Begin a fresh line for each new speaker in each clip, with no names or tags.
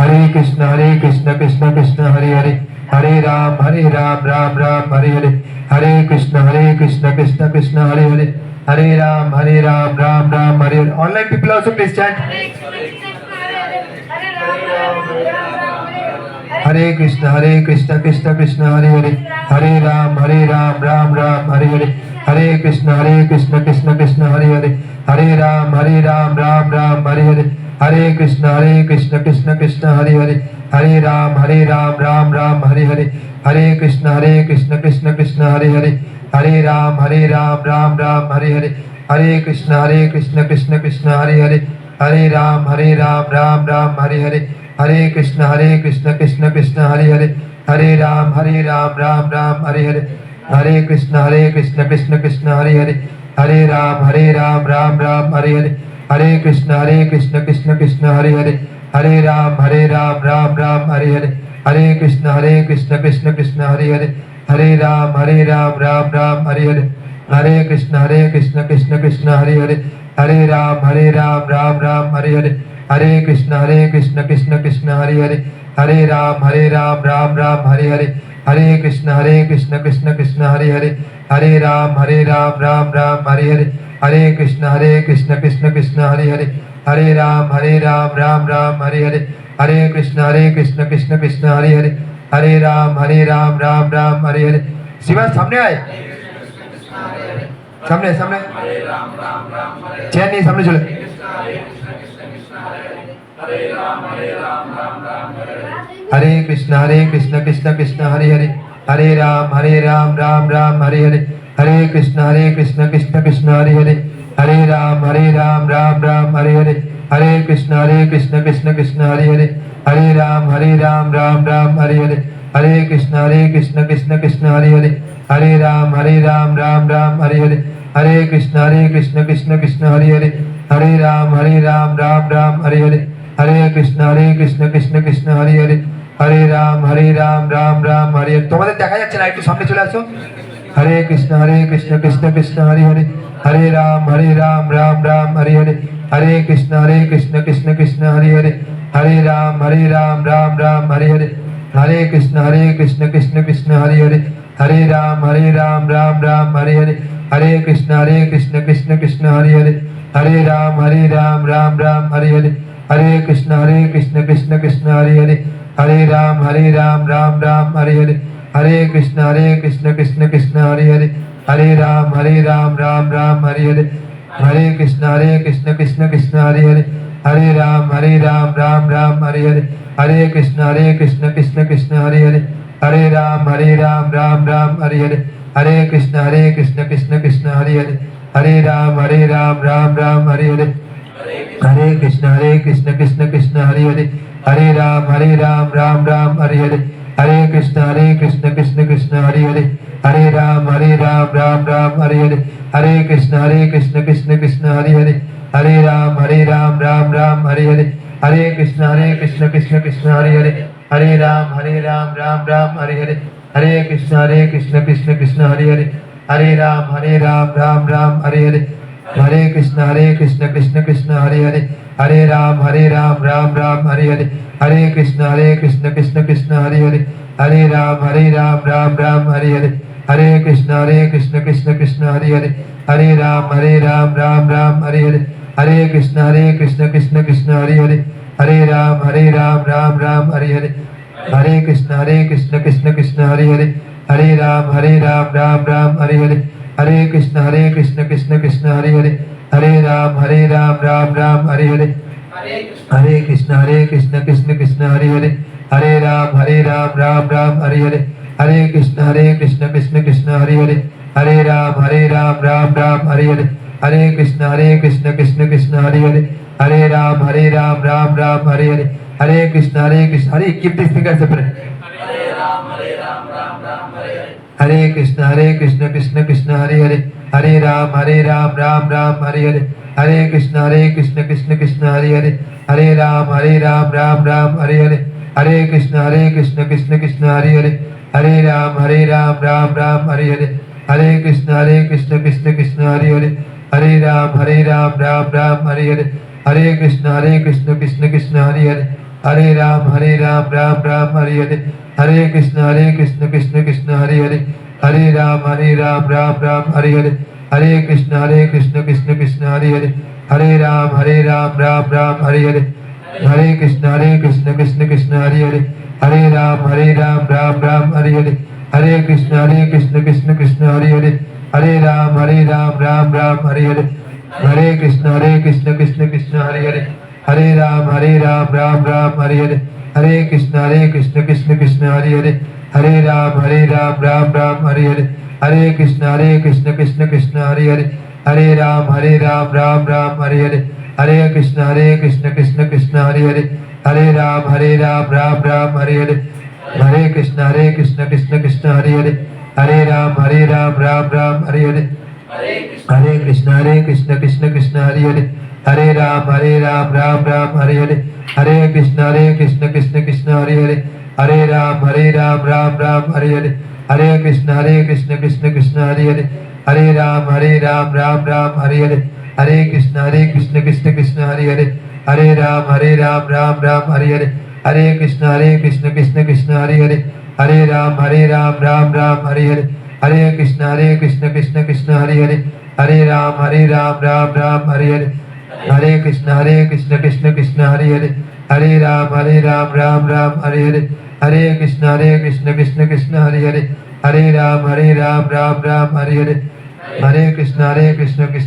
Hare Krishna Krishna Krishna Hare Hare, Hare Ram Ram Ram Hare Hare, Hare Krishna Krishna Krishna Hare Hare, Hare Ram Ram Ram Hare Hare. Online people also please chant. हरे कृष्ण कृष्ण कृष्ण हरे हरे, हरे राम राम राम हरे हरे, हरे कृष्ण कृष्ण कृष्ण हरे हरे, हरे राम राम राम हरे हरे, हरे कृष्ण कृष्ण कृष्ण हरे हरे, हरे राम राम राम हरे हरे, हरे कृष्ण कृष्ण कृष्ण हरे हरे, हरे राम राम राम हरे हरे, हरे कृष्ण कृष्ण कृष्ण हरे हरे, हरे राम राम राम हरे हरे, हरे कृष्ण कृष्ण कृष्ण हरे हरे, हरे राम राम राम हरे हरे, हरे कृष्ण कृष्ण कृष्ण हरे हरे, हरे राम राम राम हरे हरे, हरे कृष्ण कृष्ण कृष्ण हरे हरे, हरे राम राम राम हरे हरे, हरे कृष्ण कृष्ण कृष्ण हरे हरे, हरे राम राम राम हरे हरे, हरे कृष्ण कृष्ण कृष्ण हरे हरे, हरे राम राम राम हरे हरे, हरे कृष्ण कृष्ण कृष्ण हरे हरे, हरे राम राम राम हरे हरे, हरे कृष्ण कृष्ण कृष्ण हरे हरे, हरे राम राम राम हरे हरे, हरे कृष्ण कृष्ण कृष्ण हरे हरे, हरे राम राम राम हरे हरे, हरे कृष्ण कृष्ण कृष्ण हरे हरे, हरे राम राम राम हरे हरे. शिवा सामने आए, सामने सामने चैन नहीं, सामने चले. हरे कृष्ण कृष्ण कृष्ण हरे हरे, हरे राम राम राम हरे हरे, हरे कृष्ण कृष्ण कृष्ण हरे हरे, हरे राम राम राम हरे हरे, हरे कृष्ण कृष्ण कृष्ण हरे हरे, हरे राम राम राम हरे हरे, हरे कृष्ण कृष्ण कृष्ण हरे हरे, हरे राम राम राम हरे हरे, हरे कृष्ण कृष्ण कृष्ण हरे हरे, हरे राम राम राम हरे हरे, हरे कृष्ण कृष्ण कृष्ण हरे हरे, हरे राम राम राम हरे हरे. তোমাদের দেখা যাচ্ছে না, একটু সামনে চলে আসো. हरे कृष्ण कृष्ण कृष्ण हरे हरे, हरे राम राम राम हरे हरे, हरे कृष्ण कृष्ण कृष्ण हरे हरे, हरे राम राम राम हरे हरे, हरे कृष्ण कृष्ण कृष्ण हरे हरे, हरे राम राम राम हरे हरे, हरे कृष्ण कृष्ण कृष्ण हरे हरे, हरे राम राम राम हरे हरे, हरे कृष्ण कृष्ण कृष्ण हरे हरे, हरे राम राम राम हरे हरे, हरे कृष्ण कृष्ण कृष्ण हरे हरे, हरे राम राम राम हरे हरे, हरे कृष्ण कृष्ण कृष्ण हरे हरे, हरे राम राम राम हरे हरे, हरे कृष्ण कृष्ण कृष्ण हरे हरे, हरे राम राम राम हरे हरे, हरे कृष्ण कृष्ण कृष्ण हरे हरे, हरे राम राम राम हरे हरे, हरे कृष्ण कृष्ण कृष्ण हरे हरे, हरे राम राम राम हरे हरे, हरे कृष्ण कृष्ण कृष्ण हरे हरे, हरे राम राम राम हरे हरे, हरे कृष्ण कृष्ण कृष्ण हरे हरे, हरे राम राम राम हरे हरे, हरे कृष्ण कृष्ण कृष्ण हरे हरे, हरे राम राम राम हरे हरे, हरे कृष्ण कृष्ण कृष्ण हरे हरे, हरे राम राम राम हरे हरे, हरे कृष्ण कृष्ण कृष्ण हरे हरे, हरे राम राम राम हरे हरे, हरे कृष्ण कृष्ण कृष्ण हरे हरे, हरे राम राम राम हरे हरे, हरे कृष्ण कृष्ण कृष्ण हरे हरे, हरे राम राम राम हरे हरे, हरे कृष्ण कृष्ण कृष्ण हरे हरे, हरे राम राम राम हरे हरे, हरे कृष्ण कृष्ण कृष्ण हरे हरे, हरे राम राम राम हरे हरे, हरे कृष्ण कृष्ण कृष्ण हरे हरे, हरे राम राम राम हरे हरे, हरे कृष्ण कृष्ण कृष्ण हरे हरे, हरे राम राम राम हरे हरे, हरे कृष्ण कृष्ण कृष्ण हरे हरे, हरे राम राम राम हरे हरे, हरे कृष्ण कृष्ण कृष्ण हरे हरे, हरे राम राम राम हरे हरे, हरे कृष्ण हरे. Keep this finger separate. Hare Krishna Krishna Krishna Hare Hare, Hare Ram Ram Ram Hare Hare, Hare Krishna Krishna Krishna Hare Hare, Hare Ram Ram Ram Hare Hare, Hare Krishna Krishna Krishna Hare Hare, Hare Ram Ram Ram Hare Hare, Hare Krishna Krishna Krishna Hare Hare, Hare Ram Ram Ram Hare Hare, Hare Krishna Krishna Krishna Hare Hare, Hare Ram Ram Ram Hare Hare, Hare Krishna Krishna Hare Hare, Hare Ram Ram Ram Hare Hare, Hare Krishna Krishna Hare Hare, Hare Ram Ram Ram Hare Hare, Hare Krishna Krishna Hare Hare, Hare Ram Ram Hare Hare, Hare Krishna Krishna Hare Hare, Hare Ram Ram Hare Hare, Hare Krishna Krishna Hare Hare, Hare Ram Ram Hare Hare, Hare Krishna Krishna Hare Hare, Hare Ram Ram Hare Hare, Hare Krishna Krishna Hare Hare, Hare Ram Ram Hare Hare, Hare Krishna Krishna Hare Hare, Hare Ram Ram Hare Hare, Hare Krishna Krishna Hare Hare, Hare Ram Ram Hare Hare, Hare Krishna Krishna Hare Hare, Hare Ram Ram Hare Hare, Hare Krishna Krishna Hare Hare, Hare Ram Ram Hare Hare, Hare Krishna Krishna Hare Hare, Hare Ram Ram Hare Hare, Hare Krishna Krishna Hare Hare, Hare Ram Ram Hare Hare, Hare Krishna Krishna Hare Hare, Hare Ram Ram Hare Hare, Hare Krishna Krishna Hare Hare, Hare Ram Ram Hare Hare, Hare Krishna Krishna Hare Hare, Hare Ram Ram Hare Hare, Hare Krishna Krishna Hare Hare, Hare Ram Ram Hare Hare, Hare Krishna Krishna Hare Hare, Hare Ram Ram Hare Hare, Hare Krishna Krishna Hare Hare, Hare Ram Ram Hare Hare, Hare Krishna Krishna Hare Hare, Hare Ram Ram Hare Hare, Hare Krishna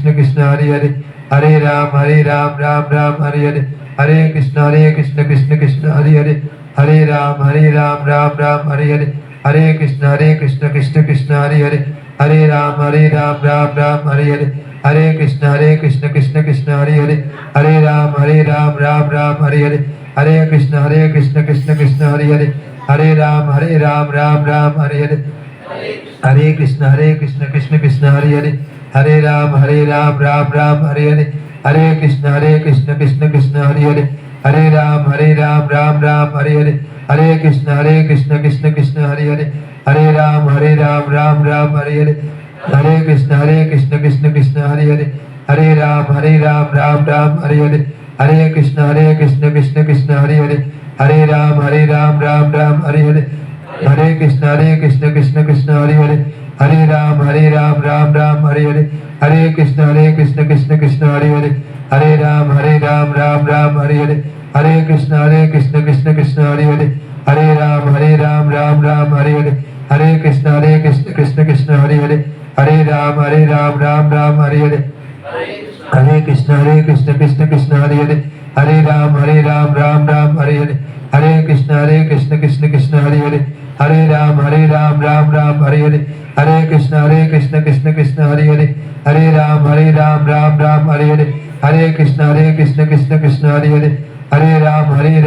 Krishna Hare Hare, Hare Ram Ram Hare Hare, Hare Krishna Krishna Hare Hare, Hare Ram Ram Hare Hare, Hare Krishna Krishna Hare Hare, Hare Ram Ram Hare Hare, Hare Krishna Krishna Hare Hare, Hare Ram Ram Hare Hare, Hare Krishna Krishna Hare Hare, Hare Ram Ram Hare Hare, Hare Krishna Krishna Hare Hare, Hare Ram Ram Hare Hare, Hare Krishna Krishna Hare Hare, Hare Ram Ram Hare Hare, Hare Krishna Krishna Hare Hare, Hare Ram Ram Hare Hare, Hare Krishna Krishna Hare Hare, Hare Ram Ram Hare Hare, Hare Krishna Krishna Hare Hare, Hare Ram Ram Hare Hare, Hare Krishna Krishna Hare Hare, Hare Ram Ram Hare Hare, Hare Krishna Krishna Hare Hare, Hare Ram Ram Hare Hare, Hare Krishna Krishna Hare Hare, Hare Ram Ram Hare Hare, Hare Krishna Hare Hare, Hare Ram Ram Hare Hare, Hare Krishna Hare Hare, Hare Ram Ram Hare Hare, Hare Krishna Hare Hare, Hare Ram Hare Hare, Hare Krishna Krishna Hare Hare, Hare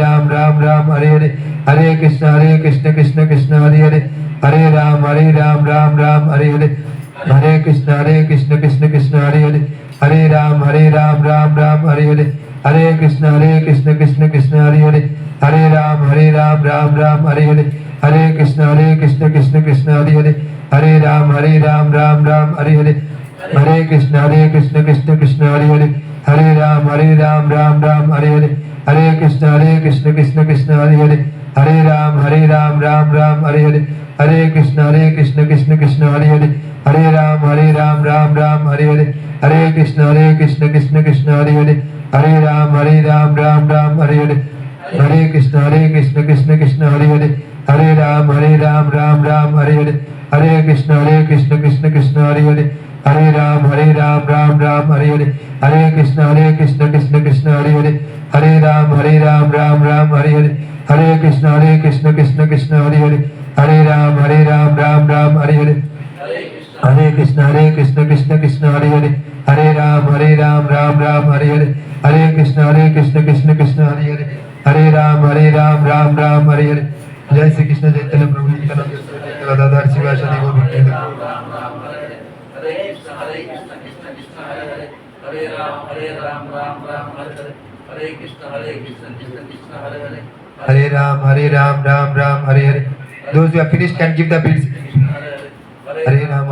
Ram Ram Hare Hare, Hare Krishna Krishna Hare Hare, Hare Ram Ram Hare Hare, Hare Krishna Krishna Hare Hare, Hare Ram Ram Hare Hare, Hare Krishna Krishna Hare Hare, Hare Ram Ram Hare Hare, Hare Krishna Krishna Hare Hare, Hare Ram Ram Hare Hare, Hare Krishna Krishna Hare Hare, Hare Ram Ram Hare Hare, Hare Krishna Krishna Hare Hare, Hare Ram Ram Hare Hare, Hare Krishna Krishna Hare Hare, Hare Ram Ram Hare Hare, Hare Krishna Krishna Hare Hare, Hare Ram Ram Hare Hare, Hare Krishna Krishna Hare Hare, Hare Ram Ram Hare Hare, Hare Krishna Krishna Hare Hare, Hare Ram Ram Hare Hare, Hare Krishna Krishna Hare Hare, Hare Ram Ram Hare Hare, Hare Krishna Krishna Hare Hare, Hare Ram Ram Hare Hare. जय श्री कृष्ण चैतन्य प्रभु नित्यानंद गदाधर शिवाचार्य गौर भक्तवृंद।
Hare Ram Ram Ram Hare Hare, Hare Krishna Krishna Krishna Hare Hare,
Hare Ram Ram Ram Hare Hare. Those who have finished can give the beads. Hare Ram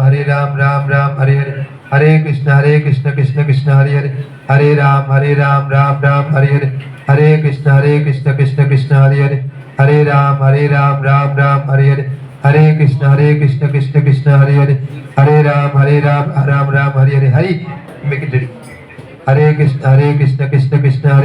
Ram Hare Hare, Hare Krishna Krishna Krishna Hare Hare, Hare Ram Ram Ram Hare Hare, Hare Krishna Krishna Krishna Hare Hare Hare Ram Ram Ram Hare Hare Hare Krishna Krishna Hare Hare Hare Ram Ram Ram Hare Hare Hari make it ready Hare Krishna Krishna Krishna Hare